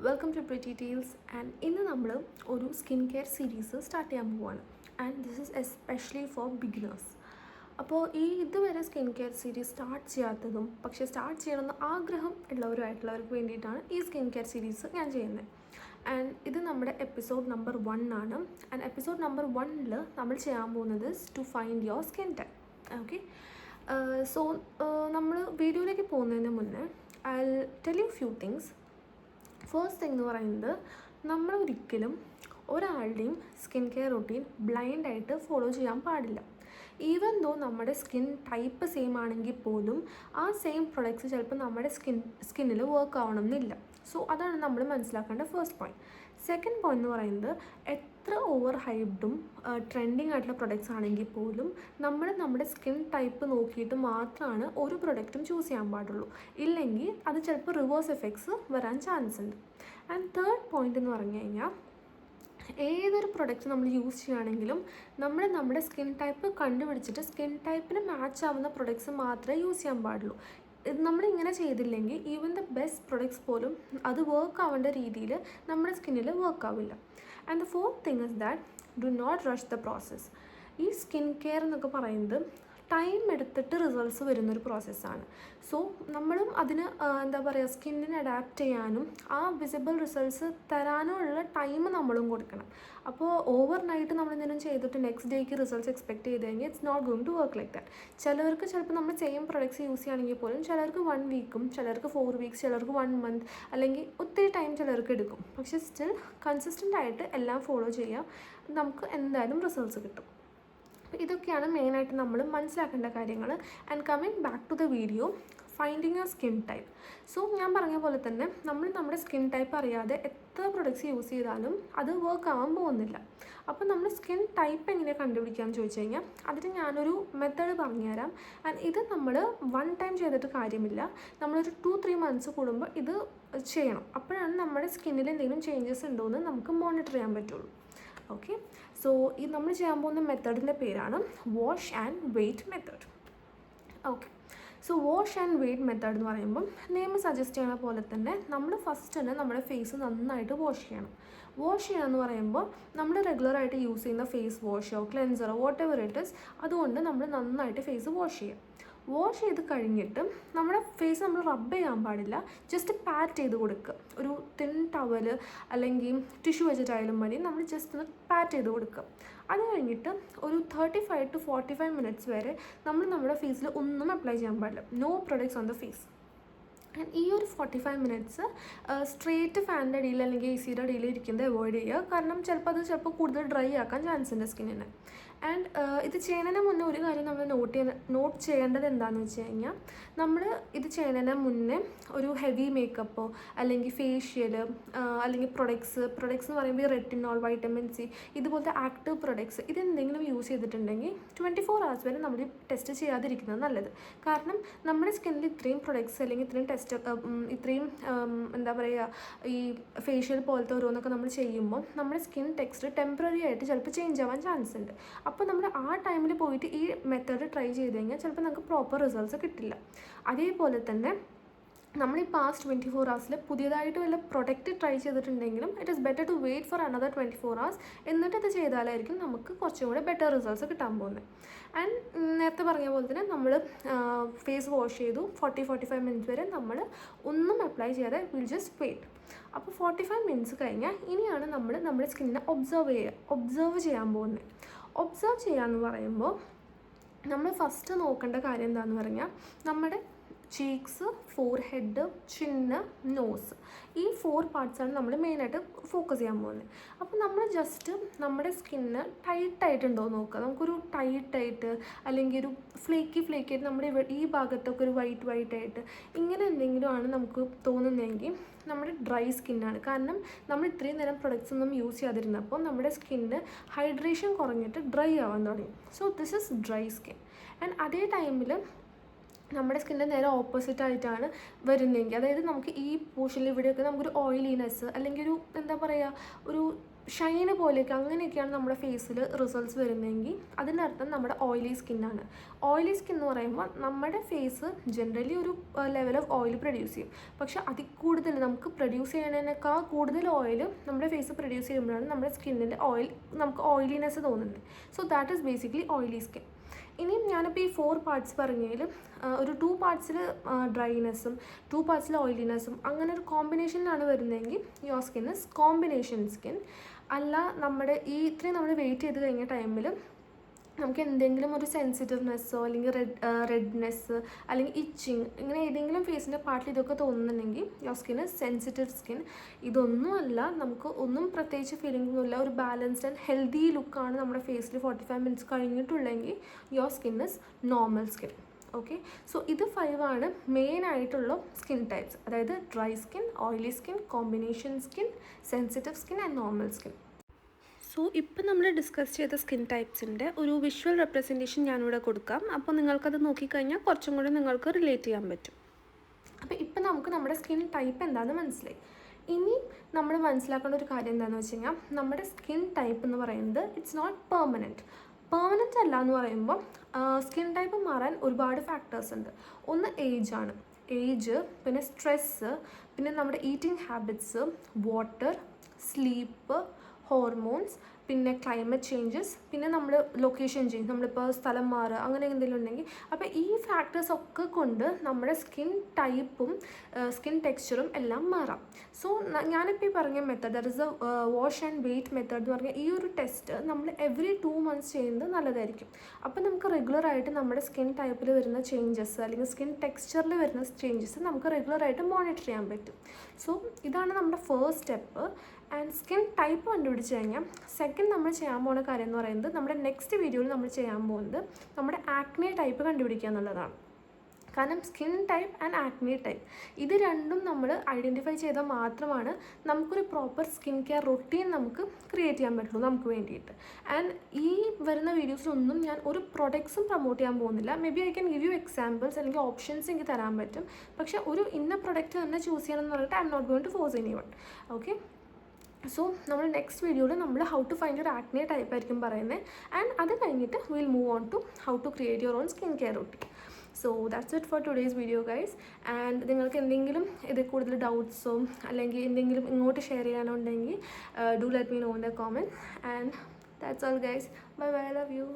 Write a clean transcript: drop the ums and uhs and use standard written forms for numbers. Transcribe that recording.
Welcome to Pretty Teals. And ഇന്ന് നമ്മൾ ഒരു സ്കിൻ കെയർ സീരീസ് സ്റ്റാർട്ട് ചെയ്യാൻ പോവുകയാണ്. And this is especially for beginners. അപ്പോൾ ഇതുവരെ സ്കിൻ കെയർ സീരീസ് സ്റ്റാർട്ട് ചെയ്യാത്തതും പക്ഷേ സ്റ്റാർട്ട് ചെയ്യണമെന്ന് ആഗ്രഹം ഉള്ളവരുമായിട്ടുള്ളവർക്ക് വേണ്ടിയിട്ടാണ് ഈ സ്കിൻ കെയർ സീരീസ് ഞാൻ ചെയ്യുന്നത്. ആൻഡ് ഇത് നമ്മുടെ എപ്പിസോഡ് നമ്പർ 1 ആണ്. ആൻഡ് എപ്പിസോഡ് നമ്പർ 1 നമ്മൾ ചെയ്യാൻ പോകുന്നത് to find your skin type. Okay, so നമ്മൾ വീഡിയോയിലേക്ക് പോകുന്നതിന് മുന്നേ I will tell you few things. First thing എന്ന് പറയുന്നത്, നമ്മൾ ഒരിക്കലും ഒരാളുടെയും സ്കിൻ കെയർ റൊട്ടീൻ ബ്ലൈൻഡായിട്ട് ഫോളോ ചെയ്യാൻ പാടില്ല. ഈവൻ ദോ നമ്മുടെ സ്കിൻ ടൈപ്പ് സെയിം ആണെങ്കിൽ പോലും ആ സെയിം പ്രൊഡക്ട്സ് ചിലപ്പോൾ നമ്മുടെ സ്കിന്നിൽ വർക്ക് ആവണമെന്നില്ല. സോ അതാണ് നമ്മൾ മനസ്സിലാക്കേണ്ട ഫസ്റ്റ് പോയിൻറ്റ്. സെക്കൻഡ് പോയിന്റ് എന്ന് പറയുന്നത്, എത്ര ഓവർ ഹൈപ്ഡും ട്രെൻഡിങ് ആയിട്ടുള്ള പ്രൊഡക്ട്സ് ആണെങ്കിൽ പോലും നമ്മൾ നമ്മുടെ സ്കിൻ ടൈപ്പ് നോക്കിയിട്ട് മാത്രമാണ് ഒരു പ്രൊഡക്റ്റും ചൂസ് ചെയ്യാൻ പാടുള്ളൂ. ഇല്ലെങ്കിൽ അത് ചിലപ്പോൾ റിവേഴ്സ് എഫക്ട്സ് വരാൻ ചാൻസ് ഉണ്ട്. ആൻഡ് തേർഡ് പോയിന്റ് എന്ന് പറഞ്ഞു കഴിഞ്ഞാൽ, ഏതൊരു പ്രൊഡക്റ്റ് നമ്മൾ യൂസ് ചെയ്യുകയാണെങ്കിലും നമ്മൾ നമ്മുടെ സ്കിൻ ടൈപ്പ് കണ്ടുപിടിച്ചിട്ട് സ്കിൻ ടൈപ്പിന് മാച്ച് ആവുന്ന പ്രൊഡക്ട്സ് മാത്രമേ യൂസ് ചെയ്യാൻ പാടുള്ളൂ. നമ്മളിങ്ങനെ ചെയ്തില്ലെങ്കിൽ ഈവൻ ദ ബെസ്റ്റ് പ്രൊഡക്ട്സ് പോലും അത് വർക്ക് ആവേണ്ട രീതിയിൽ നമ്മുടെ സ്കിന്നിൽ വർക്ക് ആവില്ല. And the fourth thing is that do not rush the process. ഈ സ്കിൻ കെയർ എന്നൊക്കെ പറയുന്നത് ടൈം എടുത്തിട്ട് റിസൾട്ട്സ് വരുന്നൊരു പ്രോസസ്സാണ്. സോ നമ്മളും അതിന് എന്താ പറയുക, സ്കിന്നിന് അഡാപ്റ്റ് ചെയ്യാനും ആ വിസിബിൾ റിസൾട്ട്സ് തരാനുള്ള ടൈം നമ്മളും കൊടുക്കണം. അപ്പോൾ ഓവർ നൈറ്റ് നമ്മളെന്തെങ്കിലും ചെയ്തിട്ട് നെക്സ്റ്റ് ഡേക്ക് റിസൾട്ട്സ് എക്സ്പെക്ട് ചെയ്ത് കഴിഞ്ഞാൽ it's not going to work like that. ചിലർക്ക് ചിലപ്പോൾ നമ്മൾ സെയിം പ്രൊഡക്ട്സ് യൂസ് ചെയ്യുകയാണെങ്കിൽ പോലും ചിലർക്ക് 1 വീക്കും, ചിലർക്ക് 4 വീക്സ്, ചിലർക്ക് 1 മന്ത്, അല്ലെങ്കിൽ ഒത്തിരി ടൈം ചിലർക്ക് എടുക്കും. പക്ഷേ സ്റ്റിൽ കൺസിസ്റ്റൻ്റ് ആയിട്ട് എല്ലാം ഫോളോ ചെയ്യാം, നമുക്ക് എന്തായാലും റിസൾട്ട്സ് കിട്ടും. അപ്പോൾ ഇതൊക്കെയാണ് മെയിനായിട്ട് നമ്മൾ മനസ്സിലാക്കേണ്ട കാര്യങ്ങൾ. And coming back to the video, finding your skin type. So ഞാൻ പറഞ്ഞ പോലെ തന്നെ നമ്മൾ നമ്മുടെ സ്കിൻ ടൈപ്പ് അറിയാതെ എത്ര പ്രൊഡക്ട്സ് യൂസ് ചെയ്താലും അത് വർക്ക് ആവാൻ പോകുന്നില്ല. അപ്പോൾ നമ്മൾ സ്കിൻ ടൈപ്പ് എങ്ങനെ കണ്ടുപിടിക്കാമെന്ന് ചോദിച്ചു കഴിഞ്ഞാൽ അതിന് ഞാനൊരു മെത്തേഡ് പറഞ്ഞുതരാം. ആൻഡ് ഇത് നമ്മൾ 1 ടൈം ചെയ്തിട്ട് കാര്യമില്ല, നമ്മളൊരു 2-3 മന്ത്സ് കൂടുമ്പോൾ ഇത് ചെയ്യണം. അപ്പോഴാണ് നമ്മുടെ സ്കിന്നിൽ എന്തെങ്കിലും ചേഞ്ചസ് ഉണ്ടോ എന്ന് നമുക്ക് മോണിറ്റർ ചെയ്യാൻ പറ്റുള്ളൂ. ഓക്കെ, സോ ഈ നമ്മൾ ചെയ്യാൻ പോകുന്ന മെത്തേഡിൻ്റെ പേരാണ് wash and wait method. Okay, so wash and wait method എന്ന് പറയുമ്പം നെയിം സജസ്റ്റ് ചെയ്യണ പോലെ തന്നെ നമ്മൾ ഫസ്റ്റ് തന്നെ നമ്മുടെ ഫേസ് നന്നായിട്ട് വാഷ് ചെയ്യണം. വാഷ് ചെയ്യാന്ന് പറയുമ്പോൾ നമ്മൾ റെഗുലറായിട്ട് യൂസ് ചെയ്യുന്ന ഫേസ് വാഷോ ക്ലെൻസറോ വാട്ട് എവർ ഇറ്റ് ഇസ്, അതുകൊണ്ട് നമ്മൾ നന്നായിട്ട് ഫേസ് വാഷ് ചെയ്യാം. വാഷ് ചെയ്ത് കഴിഞ്ഞിട്ട് നമ്മുടെ ഫേസ് നമ്മൾ റബ്ബ് ചെയ്യാൻ പാടില്ല, ജസ്റ്റ് പാറ്റ് ചെയ്ത് കൊടുക്കുക. ഒരു തിൻ ടവൽ അല്ലെങ്കിൽ ടിഷ്യൂ വെച്ചിട്ടായാലും മതി, നമ്മൾ ജസ്റ്റ് ഒന്ന് പാറ്റ് ചെയ്ത് കൊടുക്കുക. അത് കഴിഞ്ഞിട്ട് ഒരു 35 to 45 മിനിറ്റ്സ് വരെ നമ്മൾ നമ്മുടെ ഫേസിൽ ഒന്നും അപ്ലൈ ചെയ്യാൻ പാടില്ല, no products on the face. And ഈ ഒരു 45 മിനിറ്റ്സ് സ്ട്രേറ്റ് ഫാനിൻ്റെ അടിയിൽ അല്ലെങ്കിൽ എ സിയുടെ അടിയിൽ ഇരിക്കുന്നത് അവോയ്ഡ് ചെയ്യുക. കാരണം ചിലപ്പോൾ കൂടുതൽ ഡ്രൈ ആക്കാൻ ചാൻസ് ഉണ്ട് സ്കിന്നിന്. ആൻഡ് ഇത് ചെയ്യുന്നതിന് മുന്നേ ഒരു കാര്യം നമ്മൾ നോട്ട് ചെയ്യേണ്ടത് എന്താണെന്ന് വെച്ച് കഴിഞ്ഞാൽ, നമ്മൾ ഇത് ചെയ്യുന്നതിന് മുന്നേ ഒരു ഹെവി മേക്കപ്പോ അല്ലെങ്കിൽ ഫേഷ്യൽ അല്ലെങ്കിൽ പ്രൊഡക്ട്സ് എന്ന് പറയുമ്പോൾ ഈ റെറ്റിനോൾ, വൈറ്റമിൻ സി ഇതുപോലത്തെ ആക്റ്റീവ് പ്രൊഡക്ട്സ് ഇതെന്തെങ്കിലും യൂസ് ചെയ്തിട്ടുണ്ടെങ്കിൽ 24 hours വരെ നമ്മൾ ടെസ്റ്റ് ചെയ്യാതിരിക്കുന്നത് നല്ലത്. കാരണം നമ്മുടെ സ്കിന്നിൽ ഇത്രയും പ്രൊഡക്ട്സ് അല്ലെങ്കിൽ ഇത്രയും എന്താ പറയുക, ഈ ഫേഷ്യൽ പോലത്തെ ഓരോന്നൊക്കെ നമ്മൾ ചെയ്യുമ്പോൾ നമ്മുടെ സ്കിൻ ടെക്സ്ചർ ടെമ്പററി ആയിട്ട് ചിലപ്പോൾ ചേഞ്ച് ആവാൻ ചാൻസ് ഉണ്ട്. അപ്പോൾ നമ്മൾ ആ ടൈമിൽ പോയിട്ട് ഈ മെത്തേഡ് ട്രൈ ചെയ്ത് കഴിഞ്ഞാൽ ചിലപ്പോൾ നമുക്ക് പ്രോപ്പർ റിസൾട്ട്സ് കിട്ടില്ല. അതേപോലെ തന്നെ നമ്മൾ ഈ പാസ്റ്റ് 24 hours പുതിയതായിട്ട് വല്ല പ്രൊഡക്റ്റ് ട്രൈ ചെയ്തിട്ടുണ്ടെങ്കിലും it is better to wait for another 24 hours, എന്നിട്ട് ഇത് ചെയ്താലായിരിക്കും നമുക്ക് കുറച്ചും കൂടെ ബെറ്റർ റിസൾട്ട്സ് കിട്ടാൻ പോകുന്നത്. ആൻഡ് നേരത്തെ പറഞ്ഞ പോലെ തന്നെ നമ്മൾ ഫേസ് വാഷ് ചെയ്തു 40-45 മിനിറ്റ്സ് വരെ നമ്മൾ ഒന്നും അപ്ലൈ ചെയ്യാതെ വിൽ ജസ്റ്റ് വെയിറ്റ്. അപ്പോൾ 45 മിനിറ്റ്സ് കഴിഞ്ഞാൽ ഇനിയാണ് നമ്മൾ നമ്മുടെ സ്കിന്നിനെ ഒബ്സർവ് ചെയ്യാൻ പോകുന്നത്. ഒബ്സർവ് ചെയ്യാമെന്ന് പറയുമ്പോൾ നമ്മൾ ഫസ്റ്റ് നോക്കേണ്ട കാര്യം എന്താണെന്ന് പറഞ്ഞാൽ, നമ്മുടെ ചീക്സ്, ഫോർഹെഡ്, ചിന്ന്, നോസ്, ഈ 4 പാർട്സാണ് നമ്മൾ മെയിനായിട്ട് ഫോക്കസ് ചെയ്യാൻ പോകുന്നത്. അപ്പോൾ നമ്മൾ ജസ്റ്റ് നമ്മുടെ സ്കിന്ന് ടൈറ്റായിട്ടുണ്ടോ നോക്കുക. നമുക്കൊരു ടൈറ്റായിട്ട് അല്ലെങ്കിൽ ഒരു ഫ്ലേക്കി ആയിട്ട് നമ്മുടെ ഈ ഭാഗത്തൊക്കെ ഒരു വൈറ്റ് ആയിട്ട് ഇങ്ങനെ എന്തെങ്കിലും ആണ് നമുക്ക് തോന്നുന്നതെങ്കിൽ നമ്മുടെ ഡ്രൈ സ്കിന്നാണ്. കാരണം നമ്മൾ ഇത്രയും നേരം പ്രൊഡക്ട്സ് ഒന്നും യൂസ് ചെയ്യാതിരുന്നപ്പോൾ നമ്മുടെ സ്കിന്ന് ഹൈഡ്രേഷൻ കുറഞ്ഞിട്ട് ഡ്രൈ ആവാൻ തുടങ്ങി. So this is dry skin. And അതേ ടൈമിൽ നമ്മുടെ സ്കിന്നിൻ്റെ നേരെ ഓപ്പോസിറ്റ് ആയിട്ടാണ് വരുന്നതെങ്കിൽ, അതായത് നമുക്ക് ഈ പോർഷനിൽ ഇവിടെയൊക്കെ നമുക്കൊരു ഓയിലിനെസ് അല്ലെങ്കിൽ ഒരു എന്താ പറയുക ഒരു ഷൈന് പോലെയൊക്കെ അങ്ങനെയൊക്കെയാണ് നമ്മുടെ ഫേസിൽ റിസൾട്ട്സ് വരുന്നതെങ്കിൽ അതിൻ്റെ അർത്ഥം നമ്മുടെ ഓയിലി സ്കിന്നാണ്. ഓയിലി സ്കിൻ എന്ന് പറയുമ്പോൾ നമ്മുടെ ഫേസ് ജനറലി ഒരു ലെവൽ ഓഫ് ഓയിൽ പ്രൊഡ്യൂസ് ചെയ്യും. പക്ഷേ അതിൽ കൂടുതൽ നമുക്ക് പ്രൊഡ്യൂസ് ചെയ്യുന്നതിനേക്കാൾ കൂടുതൽ ഓയിൽ നമ്മുടെ ഫേസ് പ്രൊഡ്യൂസ് ചെയ്യുമ്പോഴാണ് നമ്മുടെ സ്കിന്നിൻ്റെ നമുക്ക് ഓയിലിനെസ് തോന്നുന്നത്. So that is basically oily skin. ഇനിയും ഞാനിപ്പോൾ ഈ 4 പാർട്സ് പറഞ്ഞതിൽ ഒരു 2 പാർട്സിൽ ഡ്രൈനെസ്സും 2 പാർട്സിൽ ഓയിലിനെസ്സും അങ്ങനെ ഒരു കോമ്പിനേഷനിലാണ് വരുന്നതെങ്കിൽ your skin is combination skin. അല്ല നമ്മുടെ ഇത്രയും നമ്മൾ വെയിറ്റ് ചെയ്ത് കഴിഞ്ഞ ടൈമിൽ നമുക്ക് എന്തെങ്കിലും ഒരു സെൻസിറ്റീവ്നെസ്സോ അല്ലെങ്കിൽ റെഡ്നെസ് അല്ലെങ്കിൽ ഇച്ചിങ് ഇങ്ങനെ ഏതെങ്കിലും ഫേസിൻ്റെ പാർട്ടിൽ ഇതൊക്കെ തോന്നുന്നുണ്ടെങ്കിൽ your skin is sensitive skin. ഇതൊന്നുമല്ല, നമുക്ക് ഒന്നും പ്രത്യേകിച്ച് ഫീലിംഗ് ഒന്നുമില്ല, ഒരു ബാലൻസ്ഡ് ആൻഡ് ഹെൽത്തി ലുക്കാണ് നമ്മുടെ ഫേസിൽ 45 മിനിറ്റ്സ് കഴിഞ്ഞിട്ടുള്ളെങ്കിൽ your skin is normal skin. Okay, so ഇത് 5 ആണ് മെയിൻ ആയിട്ടുള്ള സ്കിൻ ടൈപ്സ്, അതായത് dry skin, oily skin, combination skin, sensitive skin and normal skin. So ഇപ്പം നമ്മൾ ഡിസ്കസ് ചെയ്ത സ്കിൻ ടൈപ്സിൻ്റെ ഒരു വിഷ്വൽ റെപ്രസെൻറ്റേഷൻ ഞാനിവിടെ കൊടുക്കാം. അപ്പോൾ നിങ്ങൾക്കത് നോക്കിക്കഴിഞ്ഞാൽ കുറച്ചും കൂടി നിങ്ങൾക്ക് റിലേറ്റ് ചെയ്യാൻ പറ്റും. അപ്പോൾ ഇപ്പം നമുക്ക് നമ്മുടെ സ്കിൻ ടൈപ്പ് എന്താണെന്ന് മനസ്സിലായി. ഇനി നമ്മൾ മനസ്സിലാക്കേണ്ട ഒരു കാര്യം എന്താണെന്ന് വെച്ച് കഴിഞ്ഞാൽ നമ്മുടെ സ്കിൻ ടൈപ്പ് എന്ന് പറയുന്നത് ഇറ്റ്സ് നോട്ട് പെർമനൻറ്റ്. പെർമനൻ്റ് അല്ല എന്ന് പറയുമ്പോൾ സ്കിൻ ടൈപ്പ് മാറാൻ ഒരുപാട് ഫാക്ടേഴ്സ് ഉണ്ട്. ഒന്ന് ഏജാണ്, ഏജ്, പിന്നെ സ്ട്രെസ്സ്, പിന്നെ നമ്മുടെ eating habits, water, sleep, hormones, പിന്നെ ക്ലൈമറ്റ് ചേഞ്ചസ്, പിന്നെ നമ്മൾ ലൊക്കേഷൻ ചേഞ്ച്, നമ്മളിപ്പോൾ സ്ഥലം മാറുക അങ്ങനെ എന്തെങ്കിലും ഉണ്ടെങ്കിൽ. അപ്പോൾ ഈ ഫാക്ടേഴ്സ് ഒക്കെ കൊണ്ട് നമ്മുടെ സ്കിൻ ടൈപ്പും സ്കിൻ ടെക്സ്ചറും എല്ലാം മാറാം. സോ ഞാനിപ്പോൾ ഈ പറഞ്ഞ method, that is a wash and wait method എന്ന് പറഞ്ഞാൽ ഈ ഒരു ടെസ്റ്റ് നമ്മൾ എവറി 2 months ചെയ്യുന്നത് നല്ലതായിരിക്കും. അപ്പോൾ നമുക്ക് റെഗുലറായിട്ട് നമ്മുടെ സ്കിൻ ടൈപ്പിൽ വരുന്ന ചേഞ്ചസ് അല്ലെങ്കിൽ സ്കിൻ ടെക്സ്ചറിൽ വരുന്ന ചേഞ്ചസ് നമുക്ക് റെഗുലറായിട്ട് മോണിറ്റർ ചെയ്യാൻ പറ്റും. സോ ഇതാണ് നമ്മുടെ first step. And skin type കണ്ടുപിടിച്ച് കഴിഞ്ഞാൽ സെക്കൻഡ് നമ്മൾ ചെയ്യാൻ പോകുന്ന കാര്യം എന്ന് പറയുന്നത്, നമ്മുടെ നെക്സ്റ്റ് വീഡിയോയിൽ നമ്മൾ ചെയ്യാൻ പോകുന്നത് നമ്മുടെ ആക്നെ ടൈപ്പ് കണ്ടുപിടിക്കുക എന്നുള്ളതാണ്. കാരണം skin type and acne type ഇത് രണ്ടും നമ്മൾ ഐഡൻറ്റിഫൈ ചെയ്താൽ മാത്രമാണ് നമുക്കൊരു പ്രോപ്പർ സ്കിൻ കെയർ റൊട്ടീൻ നമുക്ക് ക്രിയേറ്റ് ചെയ്യാൻ പറ്റുള്ളൂ നമുക്ക് വേണ്ടിയിട്ട്. ആൻഡ് ഈ വരുന്ന വീഡിയോസിലൊന്നും ഞാൻ ഒരു പ്രൊഡക്ട്സും പ്രൊമോട്ട് ചെയ്യാൻ പോകുന്നില്ല. May be I can give you examples അല്ലെങ്കിൽ ഓപ്ഷൻസ് എനിക്ക് തരാൻ പറ്റും. പക്ഷേ ഒരു ഇന്ന പ്രൊഡക്റ്റ് തന്നെ ചൂസ് ചെയ്യണമെന്ന് പറഞ്ഞിട്ട് I'm not going to force any one. Okay, so നമ്മൾ നെക്സ്റ്റ് വീഡിയോയിൽ നമ്മൾ ഹൗ ടു ഫൈൻഡ് ഒരു ആക്നെ ടൈപ്പ് ആയിരിക്കും പറയുന്നത്. ആൻഡ് അത് കഴിഞ്ഞിട്ട് will move on to how to create your own skin care routine. So that's it for today's video guys. And നിങ്ങൾക്ക് എന്തെങ്കിലും ഇതിൽ കൂടുതൽ ഡൗട്ട്സോ അല്ലെങ്കിൽ എന്തെങ്കിലും ഇങ്ങോട്ട് ഷെയർ ചെയ്യാനോ ഉണ്ടെങ്കിൽ do let me know in the comment. And that's all guys. Bye bye, I love U.